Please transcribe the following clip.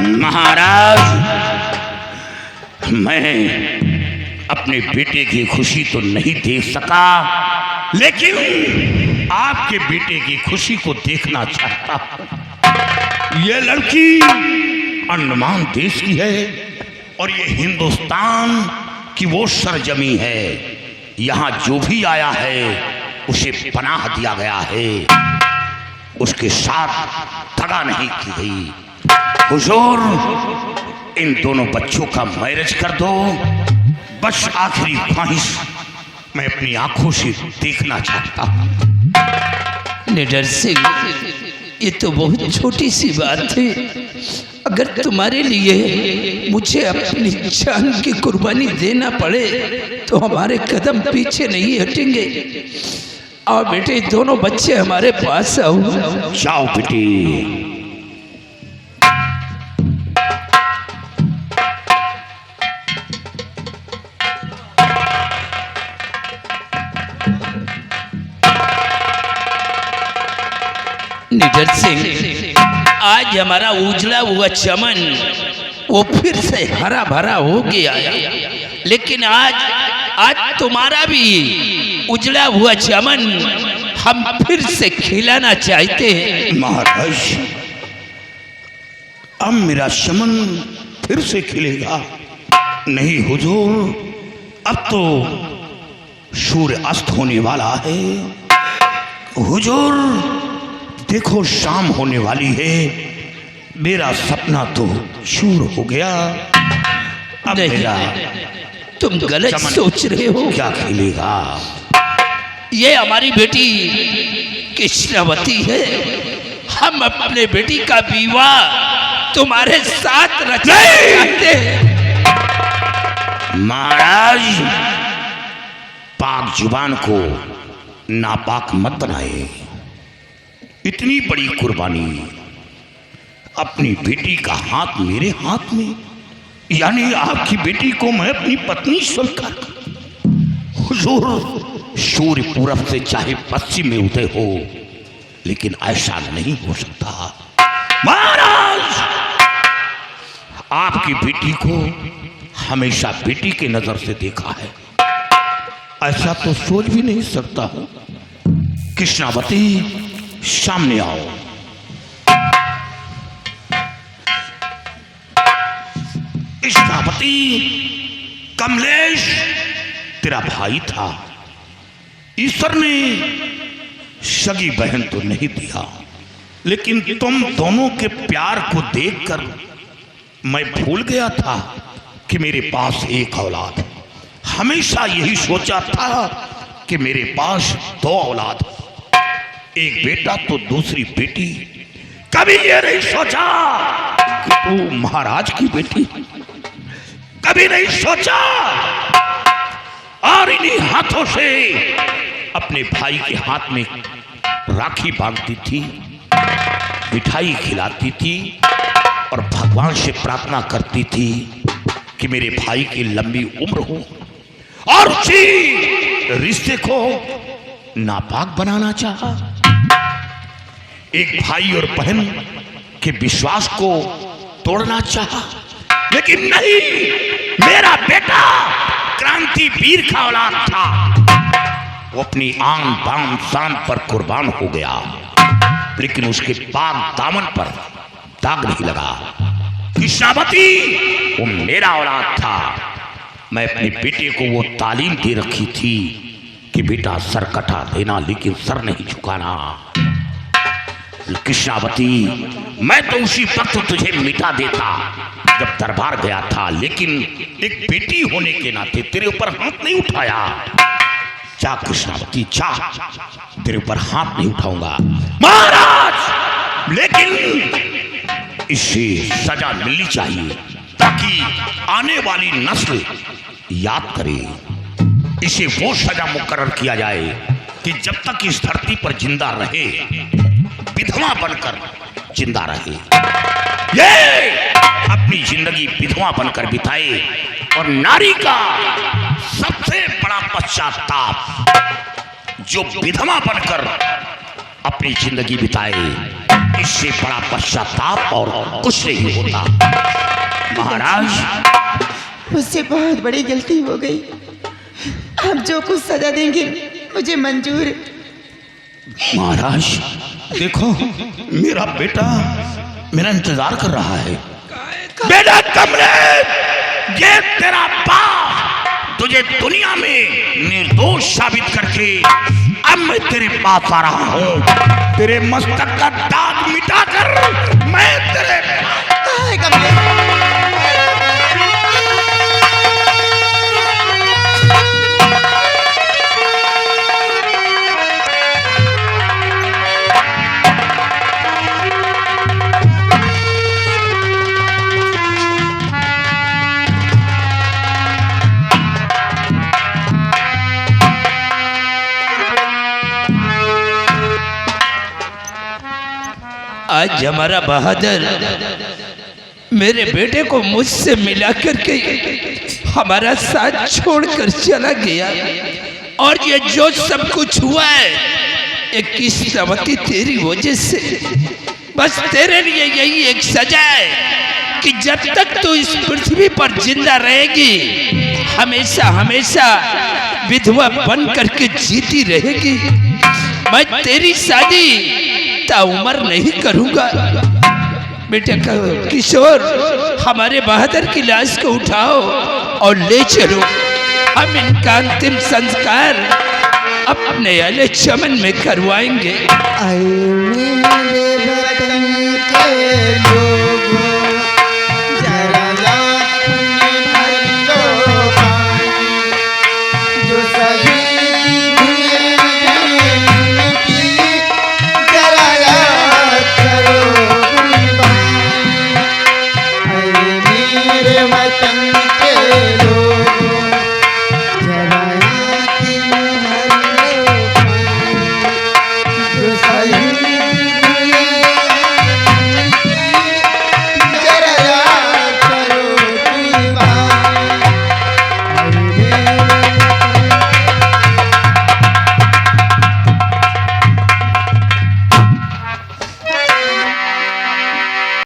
महाराज, मैं अपने बेटे की खुशी तो नहीं देख सका, लेकिन आपके बेटे की खुशी को देखना चाहता हूं। ये लड़की अंडमान देश की है और ये हिंदुस्तान की वो सरजमी है। यहाँ जो भी आया है उसे पनाह दिया गया है, उसके साथ दगा नहीं की गई। हुजूर, इन दोनों बच्चों का मैरिज कर दो। बस आखिरी ख्वाहिश मैं अपनी आंखों से देखना चाहता हूं। निडर सिंह, ये तो बहुत छोटी सी बात है। अगर तुम्हारे लिए मुझे अपनी जान की कुर्बानी देना पड़े तो हमारे कदम पीछे नहीं हटेंगे। आओ बेटे, दोनों बच्चे हमारे पास आओ। जाओ बेटी। निडर सिंह, आज हमारा उजला हुआ चमन वो फिर से हरा भरा हो गया, लेकिन आज तुम्हारा भी उजला हुआ चमन हम फिर से खिलाना चाहते हैं। महाराज, अब मेरा चमन फिर से खिलेगा? नहीं हुजूर, अब तो सूर्य अस्त होने वाला है। हुजूर देखो, शाम होने वाली है। मेरा सपना तो चूर हो गया। अब मेरा तुम गलत सोच रहे हो। क्या खिलेगा? ये हमारी बेटी कृष्णावती है। हम अपने बेटी का विवाह तुम्हारे साथ रचना चाहते हैं। महाराज, पाक जुबान को नापाक मत बनाए। इतनी बड़ी कुर्बानी, अपनी बेटी का हाथ मेरे हाथ में, यानी आपकी बेटी को मैं अपनी पत्नी सुनकर। हुजूर, सूर्य पूरब से चाहे पश्चिम में उदय हो, लेकिन ऐसा नहीं हो सकता। महाराज, आपकी बेटी को हमेशा बेटी की नजर से देखा है, ऐसा तो सोच भी नहीं सकता हूं। कृष्णावती, सामने आओ। कृष्णावती, कमलेश तेरा भाई था। ईश्वर ने सगी बहन तो नहीं दिया, लेकिन तुम दोनों के प्यार को देखकर मैं भूल गया था कि मेरे पास एक औलाद है। हमेशा यही सोचा था कि मेरे पास दो औलाद, एक बेटा तो दूसरी बेटी। कभी ये नहीं सोचा कि तू महाराज की बेटी, कभी नहीं सोचा। और इन्हीं हाथों से अपने भाई के हाथ में राखी बांधती थी, मिठाई खिलाती थी और भगवान से प्रार्थना करती थी कि मेरे भाई की लंबी उम्र हो, और उसी रिश्ते को नापाक बनाना चाहा। एक भाई और बहन के विश्वास को तोड़ना चाहा, लेकिन नहीं, मेरा बेटा क्रांतिवीर का औलाद था। वो अपनी आन बान शान पर कुर्बान हो गया, लेकिन उसके पाक दामन पर दाग नहीं लगा। कृष्णावती, वो मेरा औलाद था। मैं अपने बेटे को वो तालीम दे रखी थी कि बेटा सर कटा देना, लेकिन सर नहीं झुकाना। कृष्णावती, मैं तो उसी वक्त तुझे मिटा देता जब दरबार गया था, लेकिन एक बेटी होने के नाते तेरे ऊपर हाथ नहीं उठाया। जा कृष्णावती, जा, तेरे ऊपर हाथ नहीं उठाऊंगा। महाराज, लेकिन इसे सजा मिलनी चाहिए ताकि आने वाली नस्ल याद करे। इसे वो सजा मुकर्रर किया जाए कि जब तक इस धरती पर जिंदा रहे, विधवा बनकर जिंदा रहे। ये अपनी जिंदगी विधवा बनकर बिताए, और नारी का सबसे बड़ा पश्चाताप जो विधवा बनकर अपनी जिंदगी बिताए। इससे बड़ा पश्चाताप और कुछ नहीं होता। महाराज, मुझसे बहुत बड़ी गलती हो गई। आप जो कुछ सजा देंगे मुझे मंजूर। महाराज देखो, मेरा बेटा मेरा इंतजार कर रहा है। बेटा कमलेश, ये तेरा बाप तुझे दुनिया में निर्दोष साबित करके अब मैं तेरे पास आ रहा हूँ। तेरे मस्तक का दाग मिटाकर मैं तेरे कहाँ है कमलेश? आज हमारा बहादुर मेरे बेटे को मुझसे मिला करके हमारा साथ छोड़कर चला गया, और ये जो सब कुछ हुआ है ये किस्मती तेरी वजह से। बस तेरे लिए यही एक सजा है कि जब तक तू इस पृथ्वी पर जिंदा रहेगी हमेशा हमेशा विधवा बन करके जीती रहेगी। मैं तेरी शादी ताउमर नहीं करूंगा। बेटा किशोर, हमारे बहादुर की लाश को उठाओ और ले चलो। हम इनका अंतिम संस्कार अपने अले चमन में करवाएंगे।